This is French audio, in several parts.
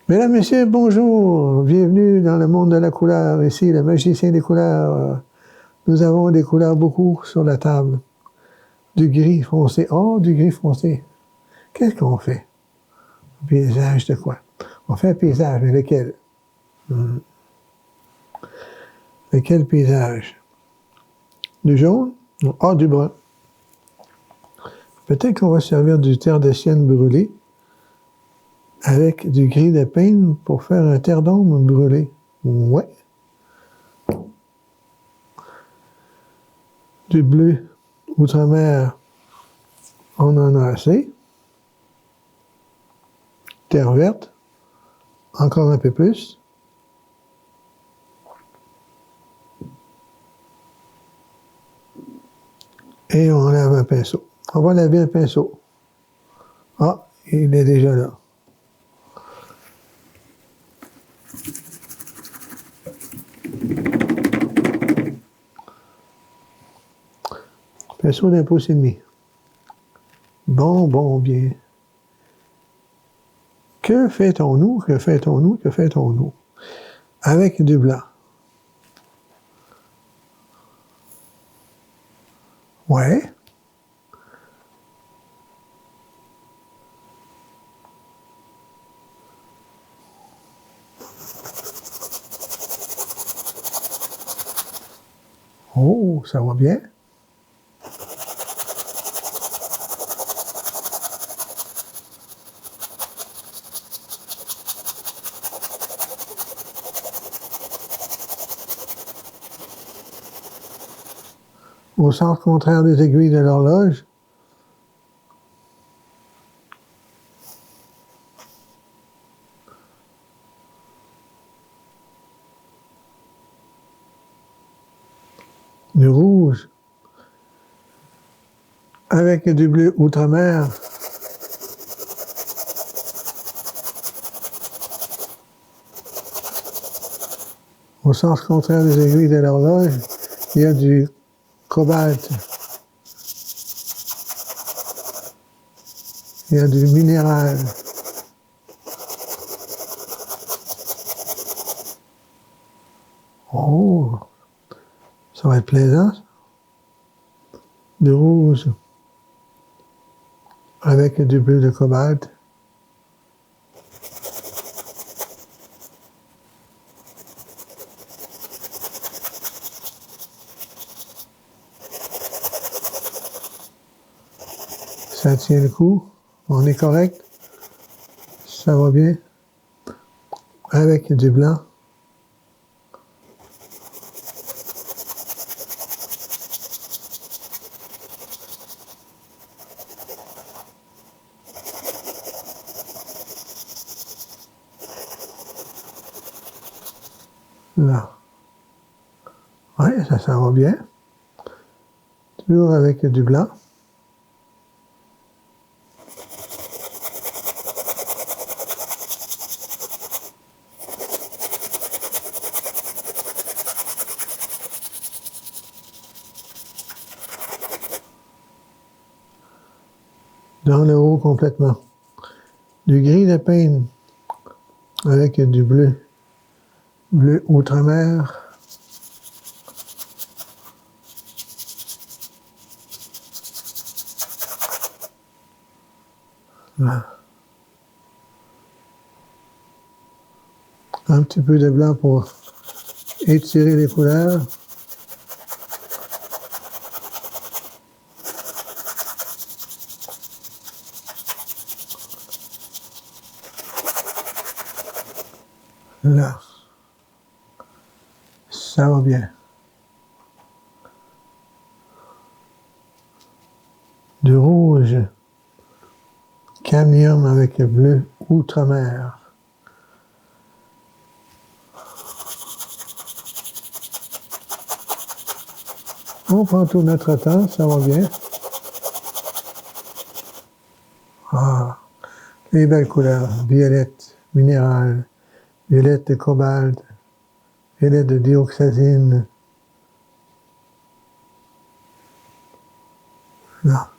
Mesdames, Messieurs, bonjour. Bienvenue dans le monde de la couleur. Ici, le magicien des couleurs. Nous avons des couleurs beaucoup sur la table. Du gris foncé. Oh, du gris foncé. Qu'est-ce qu'on fait? Un paysage de quoi? On fait un paysage, mais lequel? Lequel paysage? Du jaune? Ah, du brun. Peut-être qu'on va servir du terre de sienne brûlé avec du gris de peigne pour faire un terre d'ombre brûlé. Ouais. Du bleu outre-mer, on en a assez. Terre verte, encore un peu plus. Et on lave un pinceau. On va laver un pinceau. Ah, il est déjà là. Pinceau d'un pouce et demi. Bon, bien. Que fait-on-nous? Avec du blanc. Ouais. Oh, ça va bien. Au sens contraire des aiguilles de l'horloge. Du rouge. Avec du bleu outre-mer. Au sens contraire des aiguilles de l'horloge, il y a du cobalt. Il y a du minéral. Oh, ça va être plaisant. Du rouge avec du bleu de cobalt. Ça tient le coup. On est correct. Ça va bien. Avec du blanc. Là. Oui, ça va bien. Toujours avec du blanc. Dans le haut complètement. Du gris de peigne avec du bleu. Bleu outre-mer. Là. Un petit peu de blanc pour étirer les couleurs. Là. Ça va bien. Du rouge. Cadmium avec bleu outre-mer. On prend tout notre temps, ça va bien. Ah, les belles couleurs. Violette, minéral, violette de cobalt, violette de dioxazine. Là.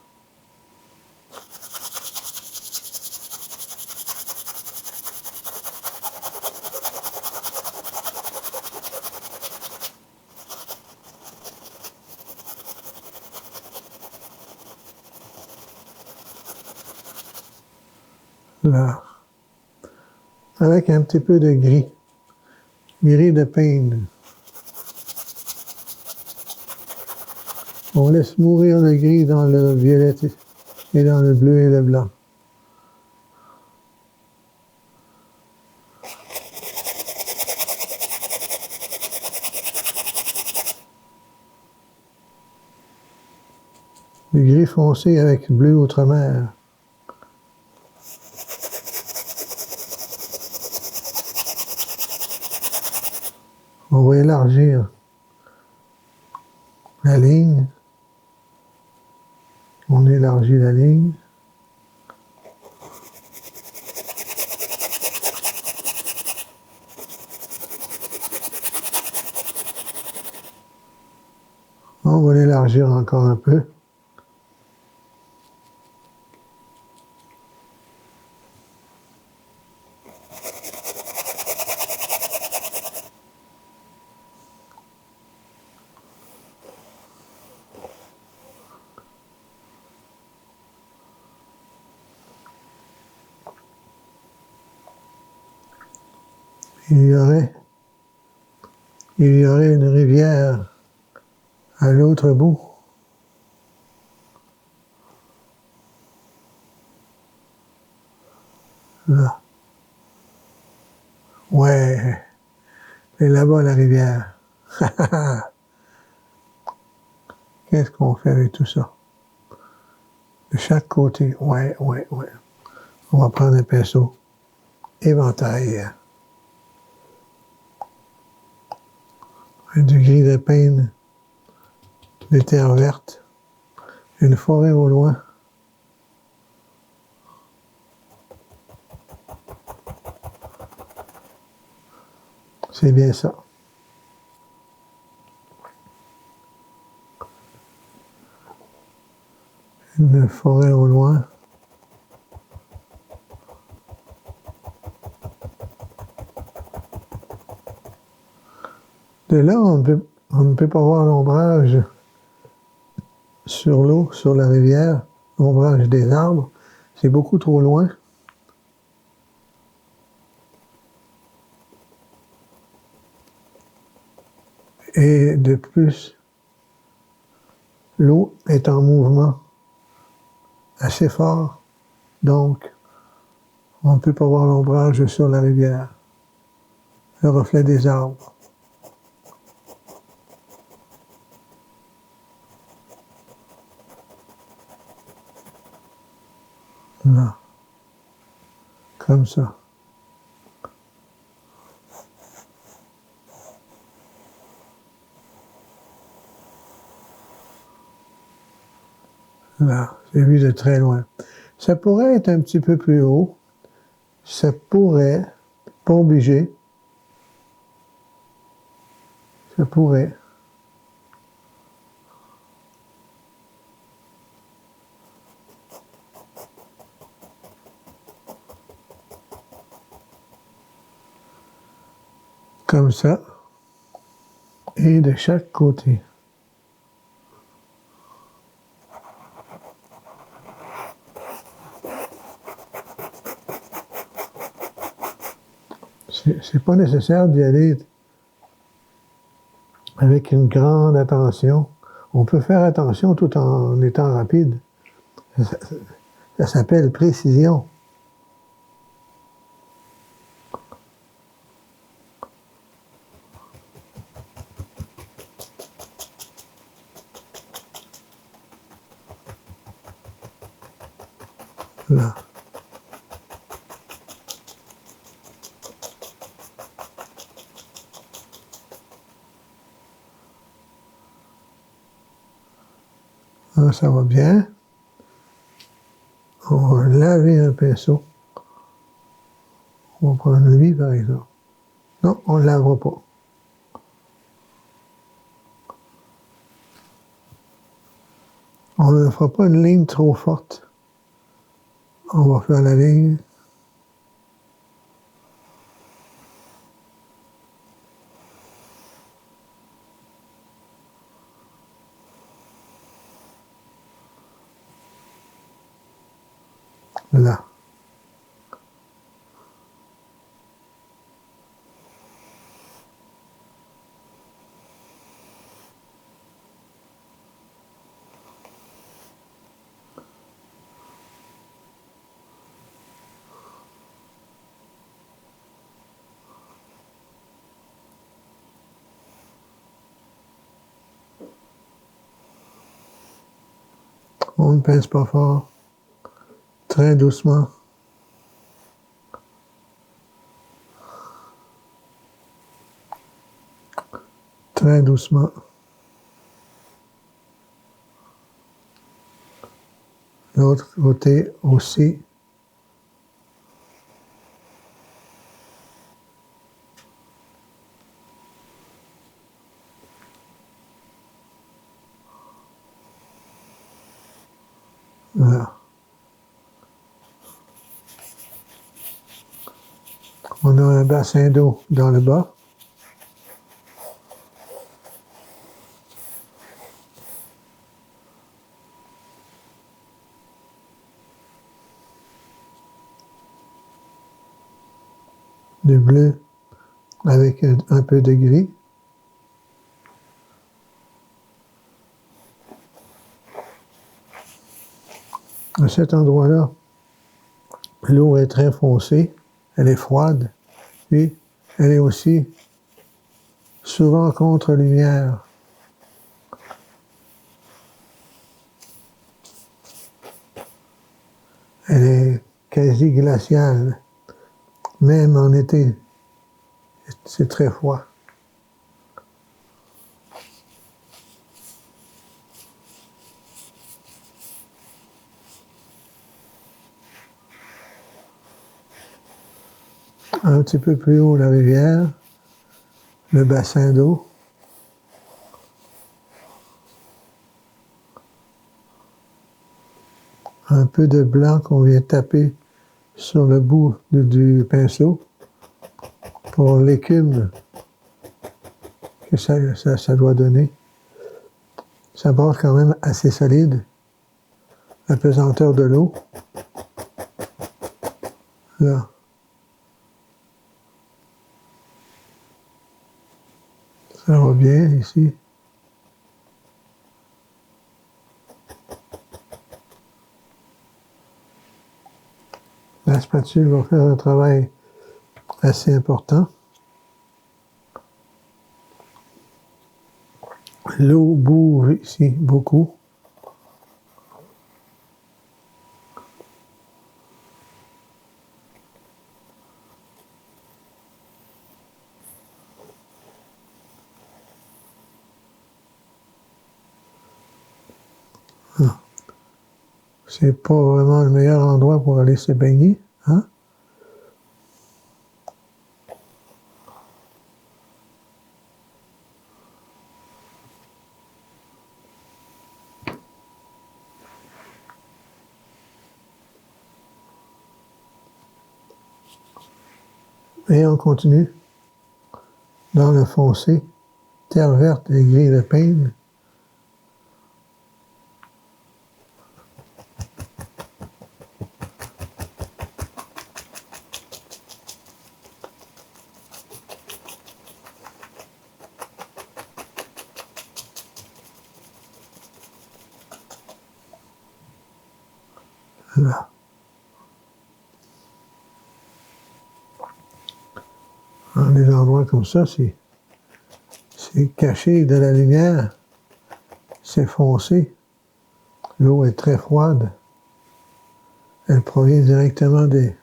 Là. Avec un petit peu de gris. Gris de peine. On laisse mourir le gris dans le violet et dans le bleu et le blanc. Le gris foncé avec bleu outre-mer. On va élargir la ligne. On élargit la ligne. On va l'élargir encore un peu. Il y aurait une rivière à l'autre bout. Là. Ouais. Et là-bas, la rivière. Qu'est-ce qu'on fait avec tout ça? De chaque côté. Ouais. On va prendre un pinceau. Éventail. Du gris de peine. Des terres vertes. Une forêt au loin. C'est bien ça. Une forêt au loin. De là, on ne peut pas voir l'ombrage sur l'eau, sur la rivière, l'ombrage des arbres. C'est beaucoup trop loin. Et de plus, l'eau est en mouvement assez fort, donc on ne peut pas voir l'ombrage sur la rivière, le reflet des arbres. Là. Comme ça. Là, c'est vu de très loin. Ça pourrait être un petit peu plus haut. Ça pourrait, pas obligé. Ça pourrait. Comme ça. Et de chaque côté. C'est pas nécessaire d'y aller avec une grande attention. On peut faire attention tout en étant rapide. Ça s'appelle précision. Là. Là, ça va bien. On va laver un pinceau. On va prendre lui, par exemple. Non, on ne lavera pas. On ne fera pas une ligne trop forte. On va faire la ligne. Là. On ne pince pas fort. Très doucement. Très doucement. L'autre côté aussi. Voilà. On a un bassin d'eau dans le bas. Du bleu avec un peu de gris. À cet endroit-là, l'eau est très foncée, elle est froide, puis elle est aussi souvent contre-lumière. Elle est quasi glaciale, même en été, c'est très froid. Un petit peu plus haut, la rivière, le bassin d'eau. Un peu de blanc qu'on vient taper sur le bout du pinceau pour l'écume que ça doit donner. Ça bord quand même assez solide. La pesanteur de l'eau. Là. Ça va bien ici. La spatule va faire un travail assez important. L'eau bouge ici beaucoup. C'est pas vraiment le meilleur endroit pour aller se baigner, hein? Et on continue dans le foncé, terre verte et gris de peigne. Là. Dans des endroits comme ça, c'est caché de la lumière, c'est foncé. L'eau est très froide. Elle provient directement des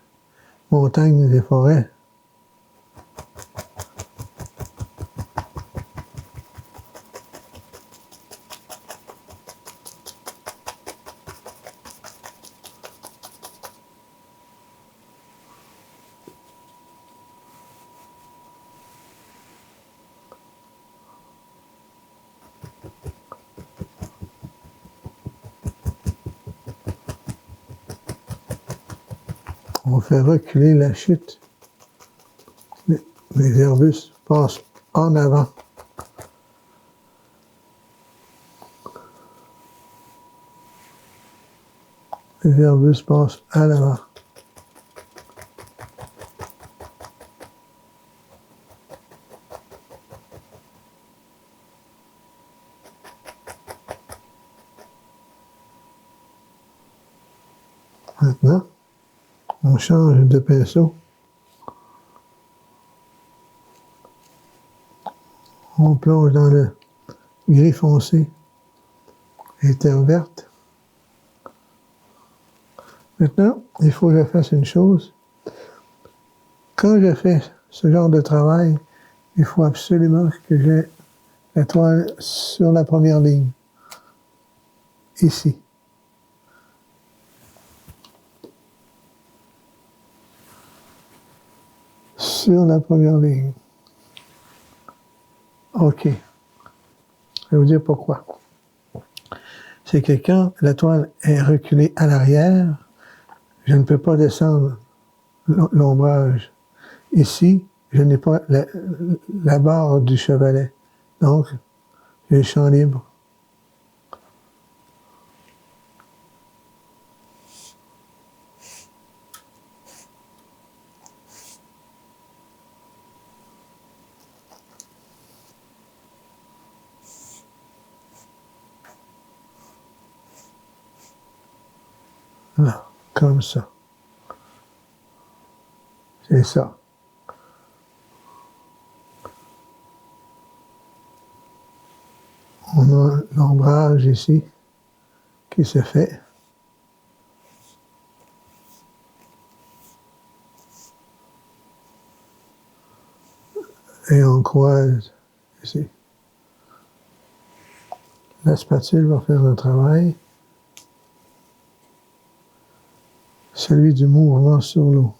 montagnes et des forêts. On fait reculer la chute. Les arbustes passent en avant. Les arbustes passent à l'avant. Maintenant, on change de pinceau. On plonge dans le gris foncé et terre verte. Maintenant, il faut que je fasse une chose. Quand je fais ce genre de travail, il faut absolument que j'ai la toile sur la première ligne, ici. Sur la première ligne. OK. Je vais vous dire pourquoi. C'est que quand la toile est reculée à l'arrière, je ne peux pas descendre l'ombrage. Ici, je n'ai pas la barre du chevalet. Donc, j'ai le champ libre. Là, comme ça. C'est ça. On a l'ombrage ici qui se fait. Et on croise ici. La spatule va faire un travail. Celui du mouvement sur l'eau.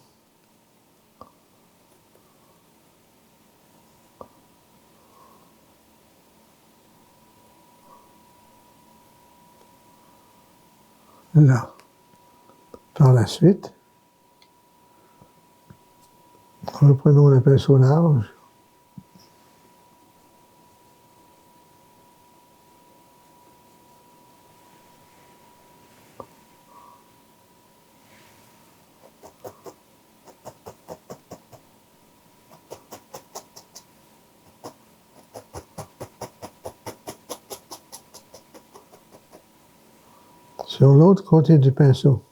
Là. Par la suite, reprenons le pinceau large. Sur l'autre côté du pinceau,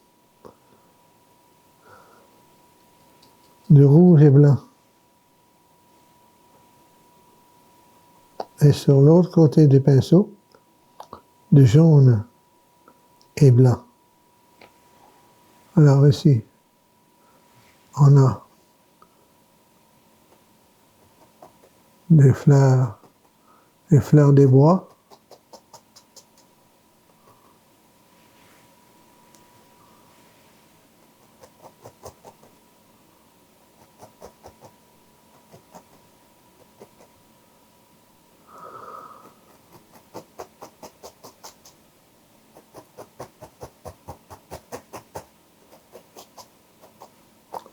du rouge et blanc. Et sur l'autre côté du pinceau, du jaune et blanc. Alors ici, on a des fleurs des bois.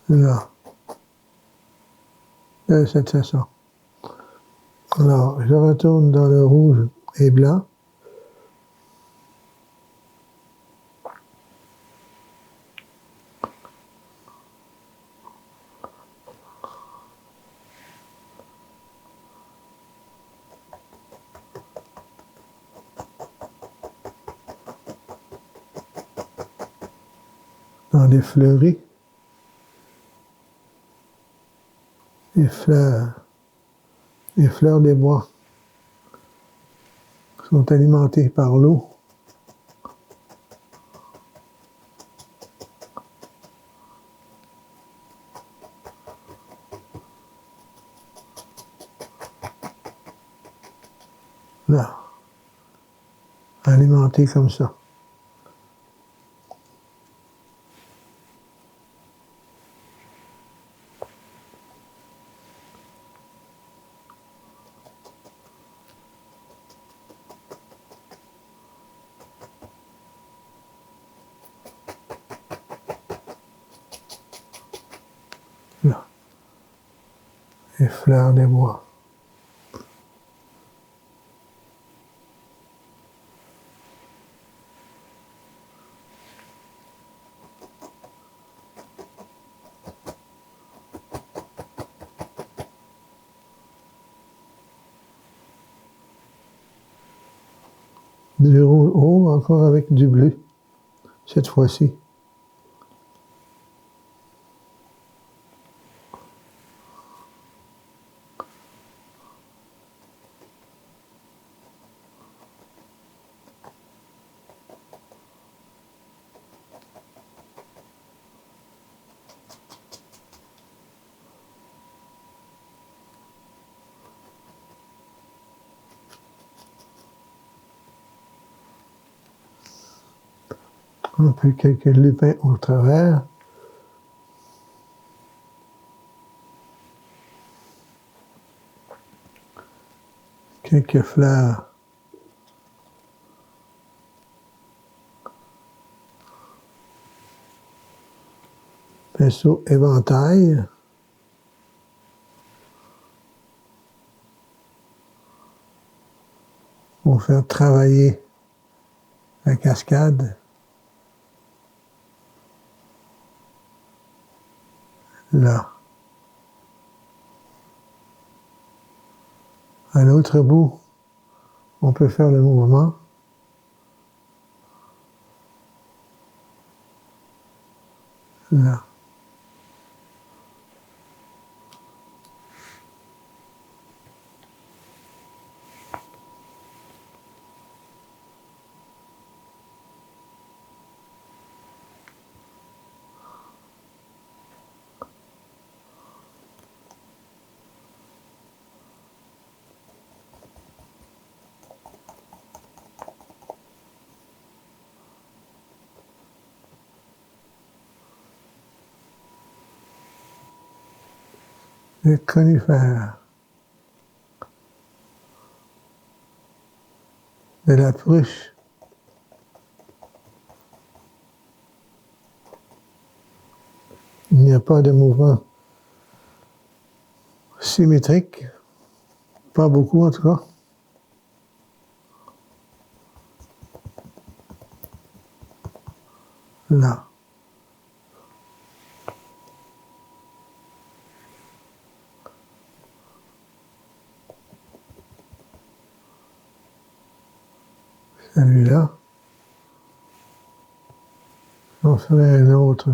Là, de cette façon. Alors, je retourne dans le rouge et blanc. Dans les fleuris, les fleurs des bois sont alimentées par l'eau. Là, alimentées comme ça. Là, les fleurs des bois. Du haut, encore avec du bleu, cette fois-ci. Un peu quelques lupins au travers. Quelques fleurs. Pinceau éventail. Pour faire travailler la cascade. Là. À l'autre bout, on peut faire le mouvement. Là. Les conifères. De la pruche. Il n'y a pas de mouvement symétrique. Pas beaucoup en tout cas. Là. Celui-là. On ferait un autre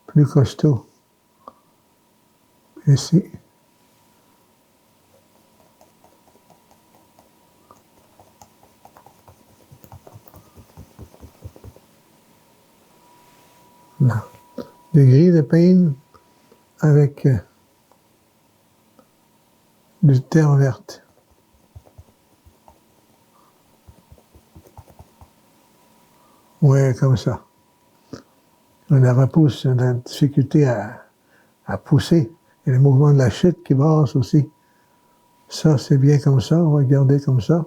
plus costaud. Ici. Là. Du gris de peigne avec du terre verte. Ouais, comme ça. La repousse, on a la difficulté à pousser. Et le mouvement de la chute qui brasse aussi. Ça, c'est bien comme ça. On va garder comme ça.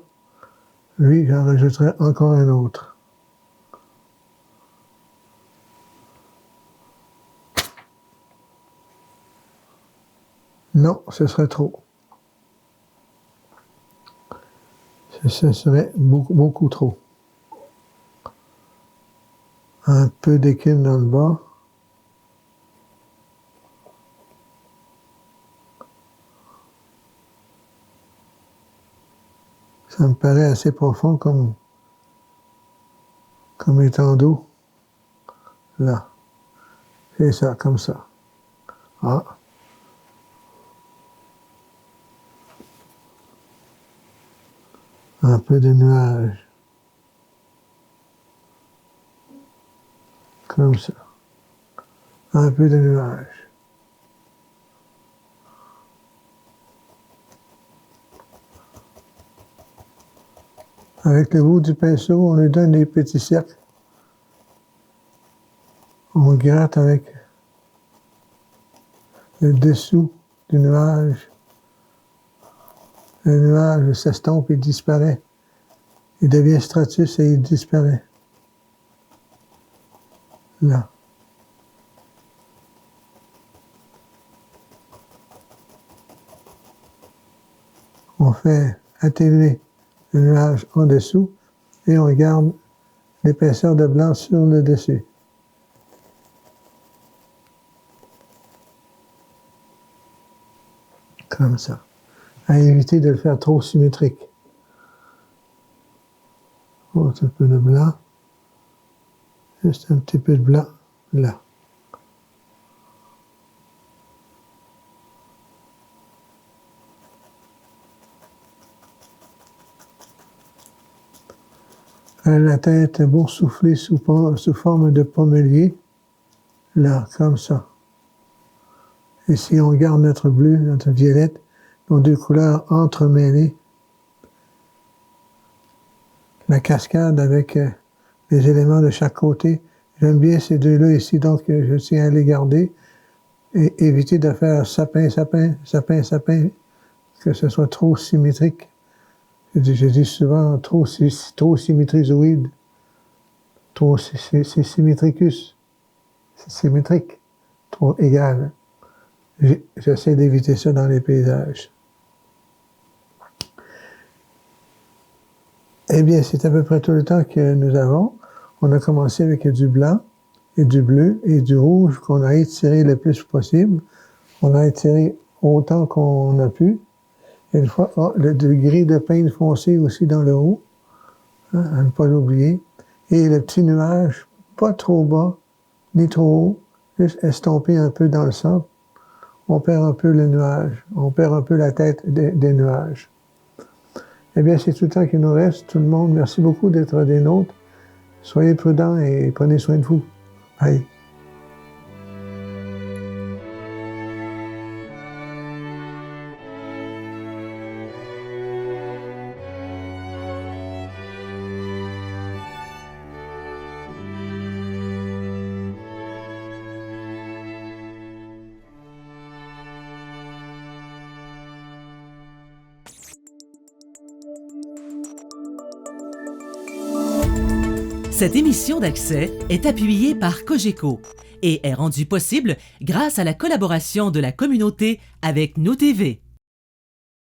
Lui, j'en rajouterai encore un autre. Non, ce serait trop. Ce serait beaucoup trop. Un peu d'écume dans le bas. Ça me paraît assez profond comme étang d'eau. Là. C'est ça, comme ça. Ah. Un peu de nuages. Comme ça. Un peu de nuages. Avec le bout du pinceau, on lui donne des petits cercles. On gratte avec le dessous du nuage. Le nuage s'estompe et disparaît. Il devient stratus et il disparaît. Là. On fait atténuer le nuage en dessous et on garde l'épaisseur de blanc sur le dessus. Comme ça. À éviter de le faire trop symétrique. Un petit peu de blanc. Juste un petit peu de blanc là. La tête boursouflée sous forme de pommelier. Là, comme ça. Et si on garde notre bleu, notre violette, nos deux couleurs entremêlées, la cascade avec les éléments de chaque côté J'aime bien ces deux-là ici, donc je tiens à les garder et éviter de faire sapin, sapin, sapin, sapin, que ce soit trop symétrique. Je dis souvent trop symétrizoïde, trop c'est symétricus, c'est symétrique, trop égal. J'essaie d'éviter ça dans les paysages. Eh bien, c'est à peu près tout le temps que nous avons. On a commencé avec du blanc et du bleu et du rouge qu'on a étiré le plus possible. On a étiré autant qu'on a pu. Et une fois, du gris de peigne foncé aussi dans le haut, hein, à ne pas l'oublier. Et le petit nuage, pas trop bas, ni trop haut, juste estompé un peu dans le centre. On perd un peu le nuage, on perd un peu la tête des nuages. Eh bien, c'est tout le temps qu'il nous reste. Tout le monde, merci beaucoup d'être des nôtres. Soyez prudents et prenez soin de vous. Bye. Cette émission d'Accès est appuyée par Cogeco et est rendue possible grâce à la collaboration de la communauté avec Nous TV.